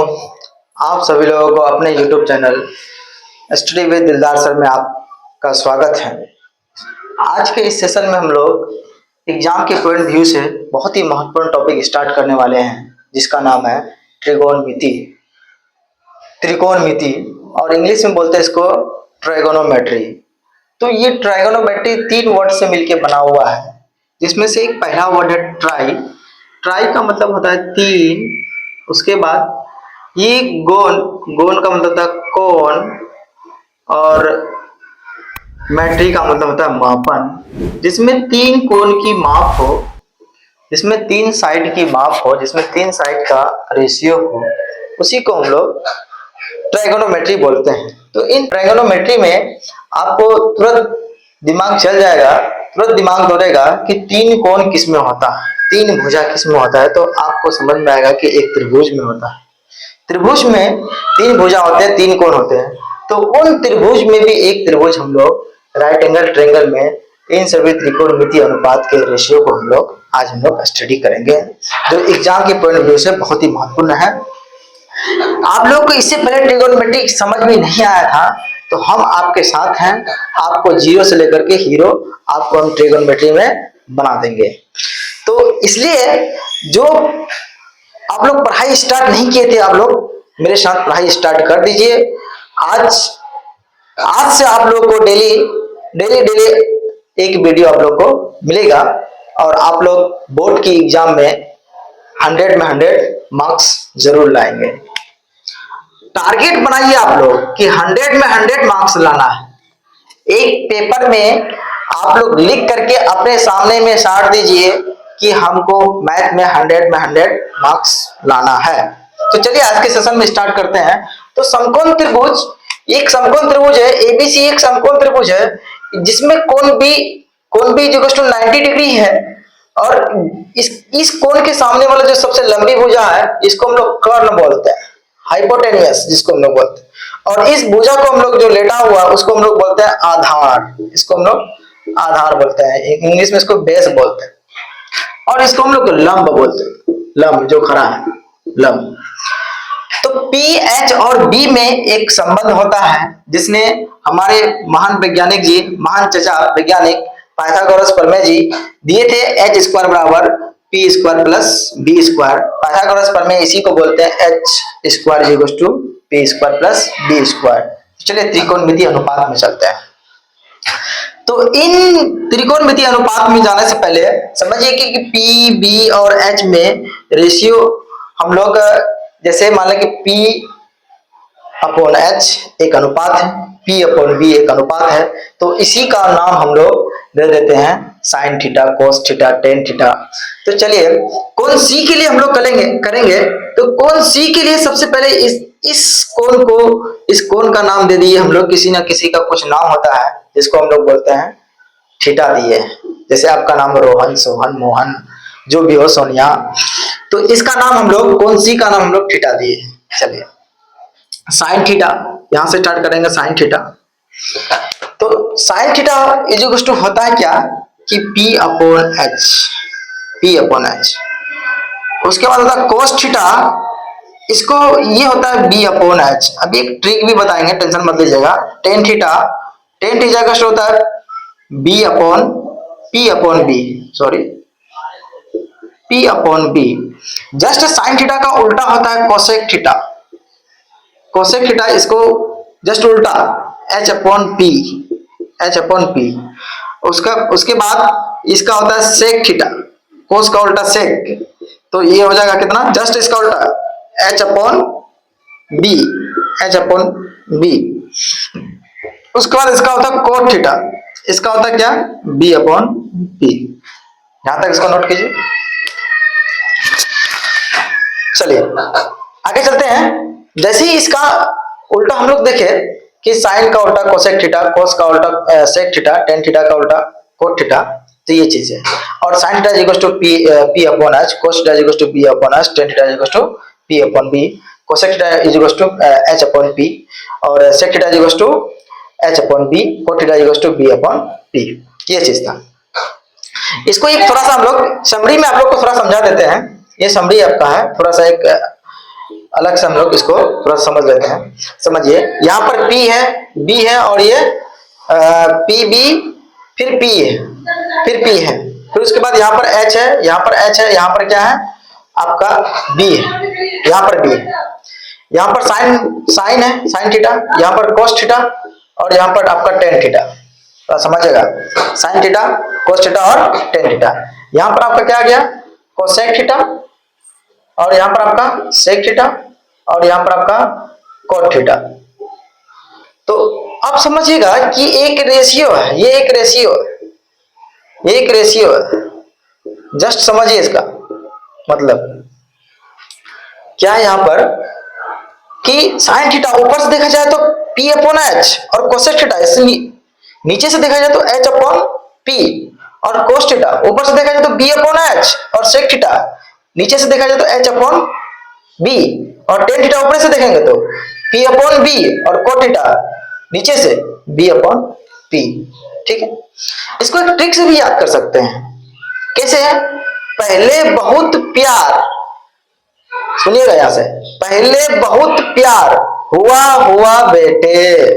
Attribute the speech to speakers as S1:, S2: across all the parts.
S1: आप सभी लोगों को अपने YouTube चैनल स्टडी विद दिलदार सर में आपका स्वागत है। आज के इस सेशन में हम लोग एग्जाम के पॉइंट व्यू से बहुत ही महत्वपूर्ण टॉपिक स्टार्ट करने वाले हैं, जिसका नाम है त्रिकोणमिति। त्रिकोणमिति और इंग्लिश में बोलते हैं इसको ट्राइगोनोमेट्री। तो ये ट्राइगोनोमेट्री 3 वर्ड से मिलकर बना हुआ है, जिसमें से एक पहला वर्ड है ट्राई। ट्राई का मतलब होता है 3। उसके बाद ये गोल, गोल का मतलब होता है कोण, और मैट्री का मतलब होता है मापन, जिसमें 3 कोण की माप हो, जिसमें 3 साइड की माप हो, जिसमें 3 साइड का रेशियो हो, उसी को हम लोग ट्राइगोनोमेट्री बोलते हैं। तो इन ट्राइगोनोमेट्री में आपको तुरंत दिमाग चल जाएगा, तुरंत दिमाग दौड़ेगा कि 3 कोण किस में होता है, 3 भुजा किस में होता है। तो आपको समझ में आएगा कि एक त्रिभुज में होता है। त्रिभुज में 3 भुजा होते हैं, 3 कोण होते हैं। तो उन त्रिभुज में भी एक त्रिभुज हम लोग राइट एंगल ट्रायंगल में इन सभी त्रिकोणमिति अनुपात के रेशियो को हम लोग स्टडी करेंगे, जो एग्जाम के पॉइंट ऑफ व्यू से बहुत ही महत्वपूर्ण है। आप लोग को इससे पहले ट्रिकोणमिति समझ में नहीं आया था, तो हम आपके साथ हैं। आपको जीरो से लेकर के हीरो आपको हम ट्रिकोणमिति में बना देंगे। तो इसलिए जो आप लोग पढ़ाई स्टार्ट नहीं किए थे, आप लोग मेरे साथ पढ़ाई स्टार्ट कर दीजिए। आज से आप लोग को डेली एक वीडियो आप लोग को मिलेगा, और आप लोग बोर्ड की एग्जाम में 100 में 100 मार्क्स जरूर लाएंगे। टारगेट बनाइए आप लोग कि 100 में 100 मार्क्स लाना है। एक पेपर में आप लोग लिख करके अपने सामने में साट दीजिए कि हमको मैथ में 100 में 100 मार्क्स लाना है। तो चलिए आज के सेशन में स्टार्ट करते हैं। तो समकोण त्रिभुज, एक समकोण त्रिभुज है एबीसी, एक समकोण त्रिभुज है जिसमें कोण बी इक्वल टू 90 डिग्री है, और इस कोण के सामने वाला जो सबसे लंबी भुजा है, इसको हम लोग कर्ण बोलते हैं, हाइपोटेनियस जिसको हम लोग बोलते हैं। और इस भुजा को हम लोग जो लेटा हुआ उसको हम लोग बोलते हैं आधार, इसको हम लोग आधार बोलते हैं, इंग्लिश में इसको बेस बोलते हैं। और इसको हम लोग लंब बोलते हैं, लंब जो खड़ा है, लंब। तो पी, एच और बी में एक संबंध होता है, जिसने हमारे महान वैज्ञानिक जी, महान चचा वैज्ञानिक पाइथागोरस प्रमेय जी दिए थे, एच स्क्वायर बराबर P square plus B square. Pythagoras प्रमेय इसी को बोलते हैं H square equal to P square plus B square. चलिए त्रिकोणमिति अनुपात में चलते हैं। तो इन त्रिकोणमिति अनुपात में जाने से पहले समझिए कि पी, बी और एच में रेशियो हम लोग, जैसे मान लें कि पी अपॉन एच एक अनुपात है, पी अपॉन बी एक अनुपात है, तो इसी का नाम हम लोग दे देते हैं sine theta, cos theta, tan theta. तो चलिए कोण सी के लिए हम लोग करेंगे। तो कोण सी के लिए सबसे पहले इस कोण को, इस कोण का नाम दे दिए हम लोग, किसी ना किसी का कुछ नाम होता है जिसको हम लोग बोलते हैं थीटा दिए। जैसे आपका नाम रोहन, सोहन, मोहन, जो भी हो, सोनिया, तो इसका नाम हम लोग, कोण सी का नाम हम लोग थीटा दिए। चलिए साइन थीटा यहां से स्टार्ट करेंगे, साइन थीटा। तो sine theta is equal to होता है क्या कि P upon H, P upon H. उसके बाद होता है कोस थीटा, इसको ये होता है बी अपॉन एच। अभी एक ट्रिक भी बताएंगे, टेंशन मत लीजिएगा। टेन थीटा का होता है B upon P upon B, sorry P upon B. Just sine theta का उल्टा होता है कोसेक थीटा। कोसेक थीटा इसको जस्ट उल्टा H upon P, H upon P. उसके बाद इसका होता है सेक थीटा, कोस का उल्टा सेक, तो ये हो जाएगा कितना, जस्ट इसका उल्टा H upon B, H upon B. उसके बाद इसका होता है कोट थीटा, इसका होता है क्या, बी अपॉन पी। यहां तक इसको नोट कीजिए। चलिए आगे चलते हैं। जैसे ही इसका उल्टा हम लोग देखे कि साइन का उल्टा कोसेक थीटा, कोस का उल्टा सेक थीटा, टेन थीटा का उल्टा कोट थीटा, तो ये चीज है। और sine theta equal to P upon H, cos theta equal to B upon H, tan theta equal to P upon B, cosec theta equal to H upon P, और sec theta equal to H upon B, cot theta equal to B upon P. ये चीज था। इसको एक थोड़ा सा हम लोग समरी में आप लोग को थोड़ा समझा देते हैं। ये समरी आपका है, थोड़ा सा एक अलग से हम लोग इसको थोड़ा समझ लेते हैं। समझिए, यहाँ पर P है, B है और ये PB, फिर P है, फिर P है, फिर उसके बाद यहाँ पर H है, यहाँ पर H है, यहाँ पर क्या है आपका B है, यहाँ पर B है, यहाँ पर साइन है, साइन थीटा, यहाँ पर कोस थीटा और यहाँ पर आपका टेन थीटा। तो समझिएगा, साइन थीटा, कोस थीटा और टेन थीटा। यहाँ पर आपका क्या आ गया, कोसेक थीटा और यहाँ पर आपका सेक थीटा और यहाँ पर आपका कोट थीटा। तो आप समझिएगा कि एक रेशियो है, ये एक रेशियो है, ये एक रेशियो है। जस्ट समझिए इसका मतलब क्या है यहाँ पर कि साइन थीटा ऊपर से देखा जाए तो P अपॉन H और कोसेक थीटा नीचे से देखा जाए तो H अपॉन P और कोस थीटा ऊपर से देखा जाए तो B अपॉन H और सेक थीटा नीचे से देखा जाए तो H अपॉन B और टेन थीटा ऊपर से देखेंगे तो P अपॉन B और कोट थीटा नीचे से B अपॉन P। ठीक है, इसको एक ट्रिक से भी याद कर सकते हैं। कैसे है, पहले बहुत प्यार, सुनिएगा यहां से, पहले बहुत प्यार हुआ हुआ बेटे,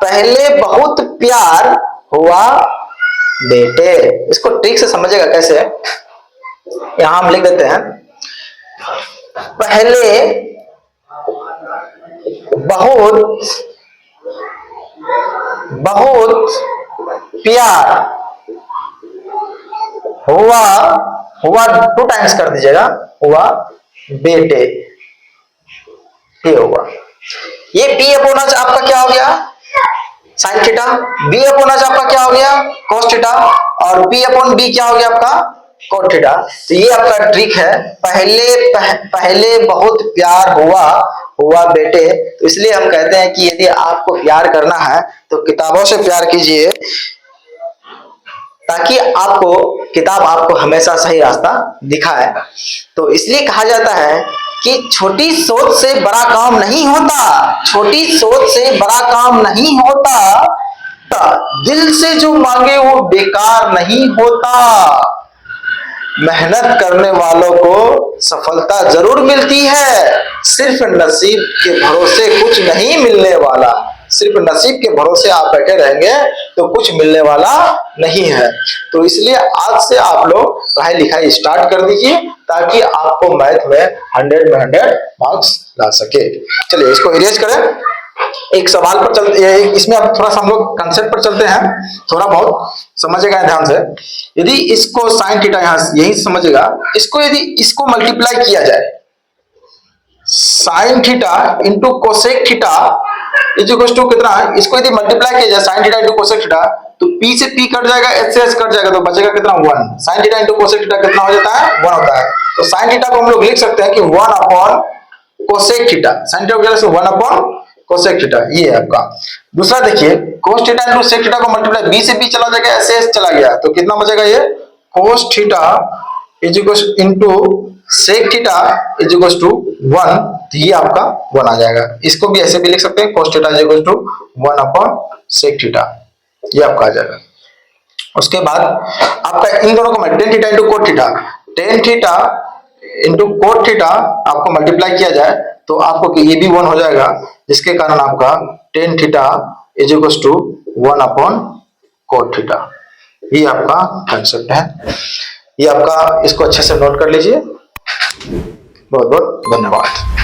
S1: पहले बहुत प्यार हुआ बेटे। इसको ट्रिक से समझिएगा कैसे है, यहां हम लिख देते हैं, पहले बहुत प्यार हुआ 2 टाइम्स कर दीजिएगा, हुआ बेटे, ये होगा। ये P अपॉन H आपका क्या हो गया, sine theta, B upon H आपका क्या हो गया, कोस थीटा और P अपॉन B क्या हो गया आपका, कोट थीटा। तो ये आपका ट्रिक है, पहले बहुत प्यार हुआ बेटे। तो इसलिए हम कहते हैं कि यदि आपको प्यार करना है तो किताबों से प्यार कीजिए, ताकि किताब आपको हमेशा सही रास्ता दिखाए। तो इसलिए कहा जाता है कि छोटी सोच से बड़ा काम नहीं होता, छोटी सोच से बड़ा काम नहीं होता, दिल से जो मांगे वो बेकार नहीं होता, मेहनत करने वालों को सफलता जरूर मिलती है, सिर्फ नसीब के भरोसे कुछ नहीं मिलने वाला, सिर्फ नसीब के भरोसे आप बैठे रहेंगे तो कुछ मिलने वाला नहीं है। तो इसलिए आज से आप लोग पढ़ाई लिखाई स्टार्ट कर दीजिए, ताकि आपको मैथ में 100 में 100 मार्क्स ला सके। चलिए इसको इरेज करें, एक सवाल पर चलते, इसमें अब थोड़ा सा हम लोग कंसेप्ट पर चलते हैं, थोड़ा बहुत समझेगा ध्यान से। यदि इसको साइन थीटा यहां यही समझेगा, इसको यदि इसको मल्टीप्लाई किया जाए, sine theta into cosec theta is equal to कितना, इसको यदि मल्टीप्लाई किया जाए sine theta into cosec theta, तो P से P कट जाएगा, H से H कट जाएगा, तो बचेगा कितना 1। Sine theta into cosec theta कितना हो जाता है, 1 होता है। तो साइन थीटा को हम लोग लिख सकते हैं कि 1 upon cosec theta, sine theta की वजह से 1 अपॉन कोसेक थीटा, ये है आपका। दूसरा देखिए, cos theta into sec theta को मल्टीप्लाई, B से B चला जाएगा, S से S चला गया, तो कितना बचेगा, ये cos theta is equal into sec theta is equal to 1, तो ये आपका 1 आ जाएगा। इसको भी ऐसे भी लिख सकते हैं, cos theta is equal to 1 upon sec theta, ये आपका आ जाएगा। उसके बाद आपका इन दोनों को tan theta into cot theta, tan theta into cot theta आपको मल्टीप्लाई किया जाए तो आपको ये भी 1 हो जाएगा, जिसके कारण आपका tan theta is equal to 1 upon cot theta. ये आपका कंसेप्ट है, ये आपका, इसको अच्छे से नोट कर लीजिए। बहुत बहुत धन्यवाद।